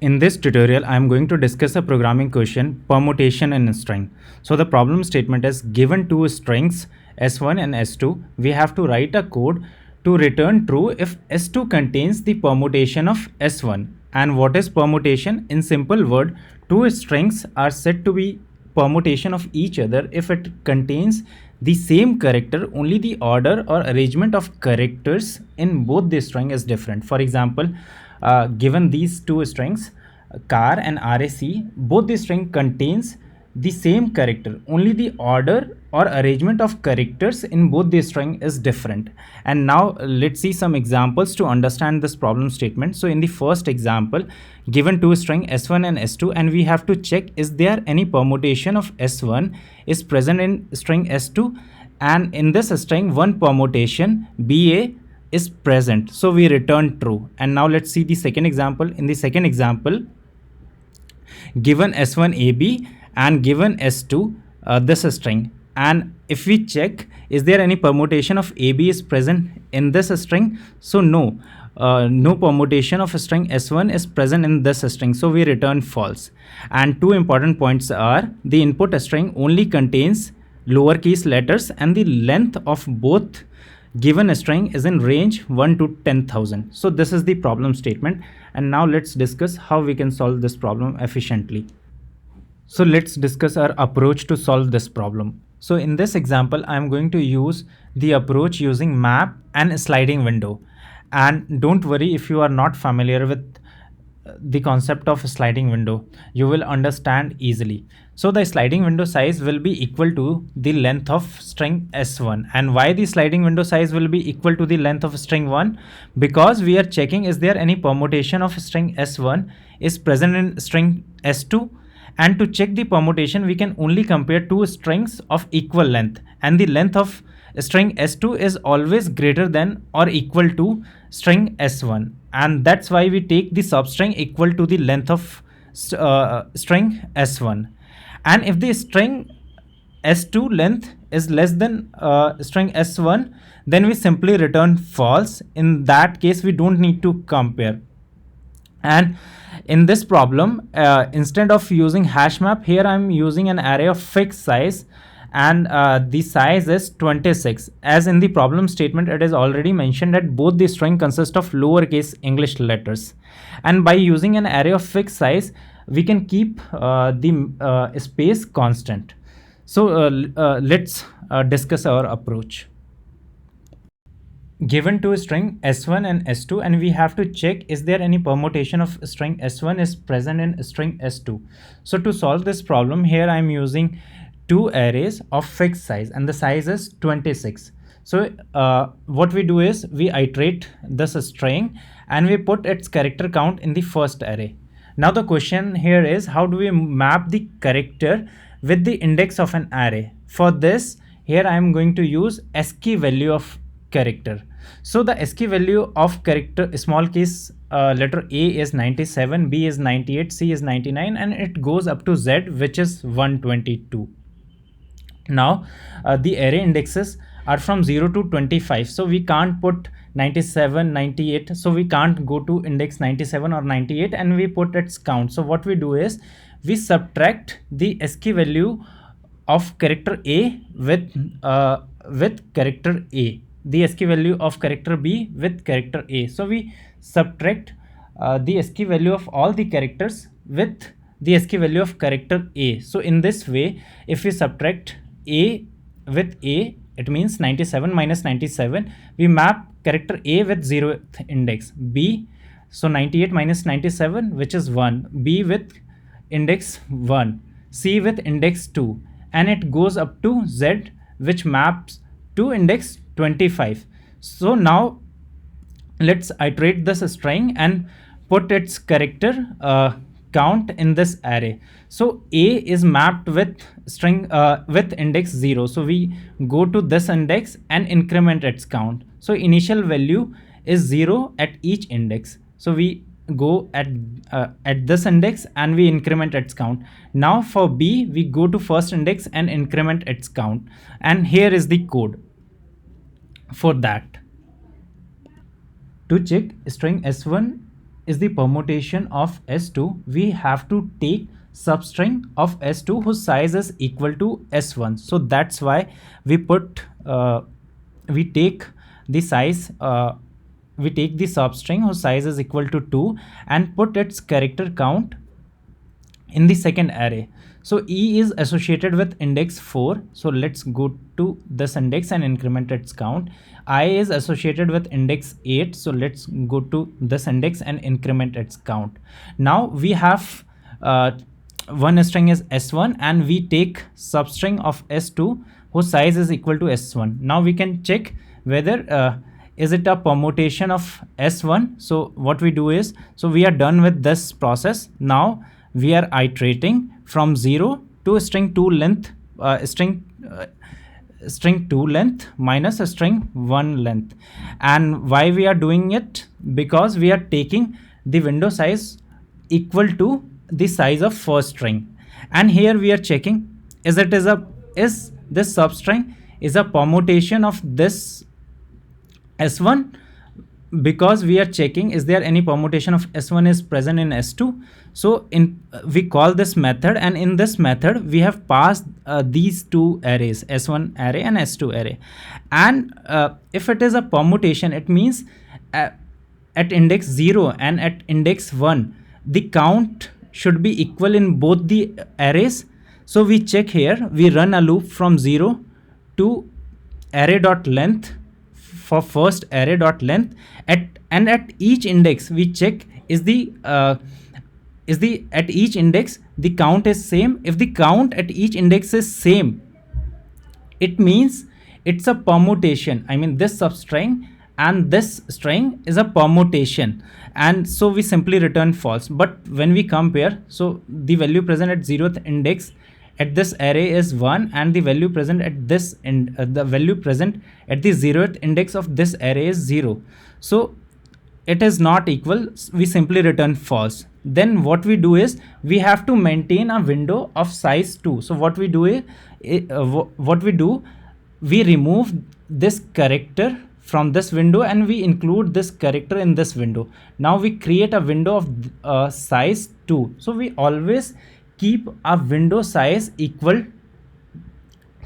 In this tutorial, I am going to discuss a programming question, permutation in a string. So the problem statement is given two strings s1 and s2. We have to write a code to return true if s2 contains the permutation of s1. And what is permutation? In simple word, two strings are said to be permutation of each other if it contains the same character, only the order or arrangement of characters in both the string is different. For example, given these two strings, car and rac, both the string contains the same character, only the order or arrangement of characters in both the string is different. And now let's see some examples to understand this problem statement. So in the first example, given two string s1 and s2, and we have to check is there any permutation of s1 is present in string s2, and in this string one permutation ba is present, so we return true. And now let's see the second example. In the second example, given s1 ab and given s2 this string, and if we check is there any permutation of ab is present in this string, so no, no permutation of string s1 is present in this string, so we return false. And two important points are the input string only contains lowercase letters and the length of both given string is in range 1 to 10,000. So this is the problem statement, and now let's discuss how we can solve this problem efficiently. So let's discuss our approach to solve this problem. So in this example, I'm going to use the approach using map and sliding window. And don't worry if you are not familiar with the concept of sliding window, you will understand easily. So the sliding window size will be equal to the length of string s1. And why the sliding window size will be equal to the length of string 1? Because we are checking is there any permutation of string s1 is present in string s2, and to check the permutation we can only compare two strings of equal length, and the length of string s2 is always greater than or equal to string s1, and that's why we take the substring equal to the length of string s1. And if the string s2 length is less than string s1, then we simply return false. In that case we don't need to compare. And in this problem, instead of using hash map, here I'm using an array of fixed size, and the size is 26. As in the problem statement it is already mentioned that both the string consist of lowercase English letters, and by using an array of fixed size we can keep the space constant. So let's discuss our approach. Given to a string s1 and s2, and we have to check is there any permutation of string s1 is present in string s2. So to solve this problem, here I am using two arrays of fixed size, and the size is 26. So what we do is we iterate this string and we put its character count in the first array. Now the question here is how do we map the character with the index of an array? For this, here I am going to use ASCII value of character. So the ASCII value of character small case letter A is 97, B is 98, C is 99, and it goes up to Z, which is 122. Now the array indexes are from 0 to 25, so we can't put 97, 98, so we can't go to index 97 or 98 and we put its count. So what we do is we subtract the ASCII value of character A with character A, the ASCII value of character B with character A. So we subtract the ASCII value of all the characters with the ASCII value of character A. So in this way, if we subtract A with A, it means 97 minus 97. We map character A with 0th index. B, so 98 minus 97, which is 1. B with index 1. C with index 2. And it goes up to Z, which maps to index 25. So now let's iterate this string and put its character count in this array. So A is mapped with string with index 0. So we go to this index and increment its count. So initial value is 0 at each index. So we go at this index and we increment its count. Now for B, we go to first index and increment its count. And here is the code for that. To check string s1 is the permutation of S2, we have to take substring of S2 whose size is equal to S1. So that's why we put we take the size we take the substring whose size is equal to 2 and put its character count in the second array. So E is associated with index 4. So let's go to this index and increment its count. I is associated with index 8. So let's go to this index and increment its count. Now we have one string is S1 and we take substring of S2 whose size is equal to S1. Now we can check whether is it a permutation of S1. So what we do is, so we are done with this process. Now we are iterating from 0 to string 2 length, string 2 length minus a string 1 length. And why we are doing it? Because we are taking the window size equal to the size of first string. And here we are checking is this substring is a permutation of this S1, because we are checking is there any permutation of S1 is present in S2. So we call this method, and in this method we have passed these two arrays, S1 array and S2 array. And if it is a permutation, it means at index 0 and at index 1 the count should be equal in both the arrays. So we check here, we run a loop from 0 to array.length for first array.length, and at each index we check is the at each index the count is same. If the count at each index is same, it means it's a permutation. I mean this substring and this string is a permutation, and so we simply return false. But when we compare, so the value present at 0th index at this array is 1 and the value present at this the value present at the 0th index of this array is 0. So it is not equal, we simply return false. Then what we do is we have to maintain a window of size 2. So what we do is we remove this character from this window and we include this character in this window. Now we create a window of size 2. So we always keep a window size equal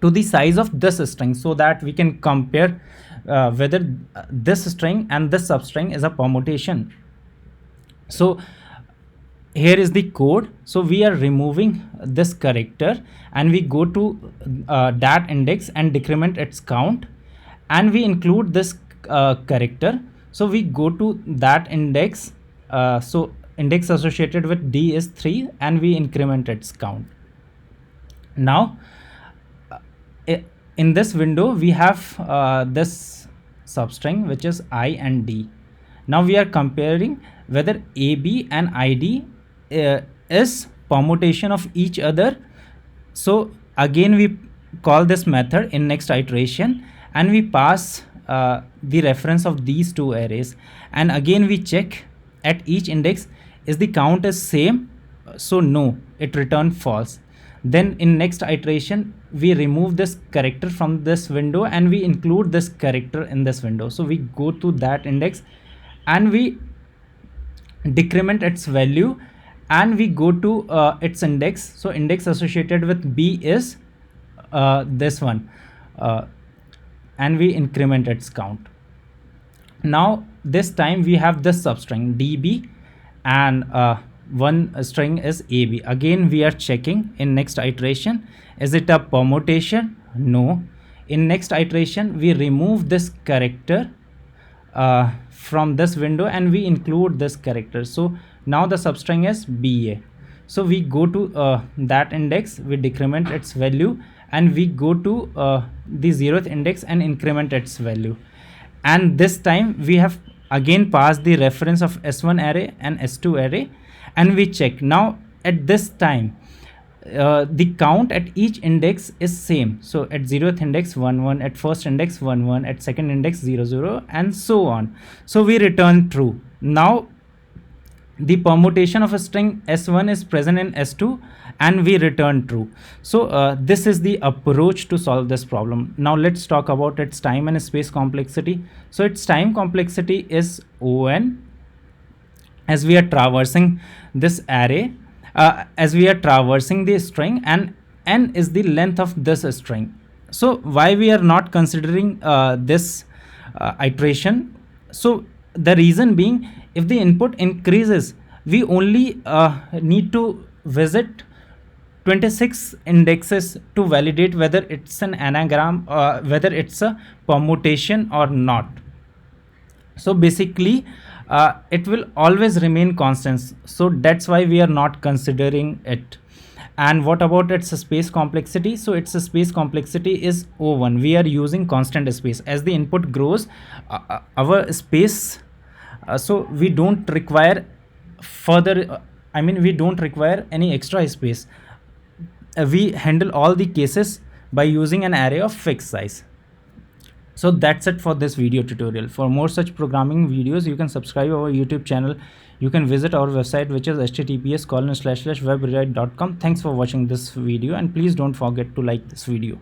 to the size of this string, so that we can compare whether this string and this substring is a permutation. So here is the code. So we are removing this character and we go to that index and decrement its count, and we include this character. So we go to that index, so index associated with D is 3 and we increment its count. Now in this window we have this substring which is I and D. Now we are comparing whether AB and ID is permutation of each other. So again we call this method in next iteration and we pass the reference of these two arrays, and again we check at each index is the count is same. So no, it returned false. Then in next iteration we remove this character from this window and we include this character in this window. So we go to that index and we decrement its value and we go to its index. So index associated with B is this one, and we increment its count. Now this time we have this substring DB and one string is AB. Again we are checking in next iteration, is it a permutation? No. In next iteration we remove this character from this window and we include this character. So now the substring is BA. So we go to that index, we decrement its value and we go to the 0th index and increment its value. And this time we have again passed the reference of S1 array and S2 array and we check. Now at this time the count at each index is same. So at 0th index 1 1, at first index 1 1, at second index 0 0, and so on. So we return true. Now the permutation of a string S1 is present in S2 and we return true. So this is the approach to solve this problem. Now let's talk about its time and space complexity. So its time complexity is O(n), as we are traversing this array, as we are traversing the string, and n is the length of this string. So why we are not considering this iteration? So the reason being, if the input increases, we only need to visit 26 indexes to validate whether it's an anagram, whether it's a permutation or not. So basically it will always remain constant, so that's why we are not considering it. And what about its space complexity? So its space complexity is O1. We are using constant space. As the input grows, our space, so we don't require further, we don't require any extra space. We handle all the cases by using an array of fixed size. So that's it for this video tutorial. For more such programming videos, you can subscribe our YouTube channel. You can visit our website, which is https://webrewrite.com. Thanks for watching this video, and please don't forget to like this video.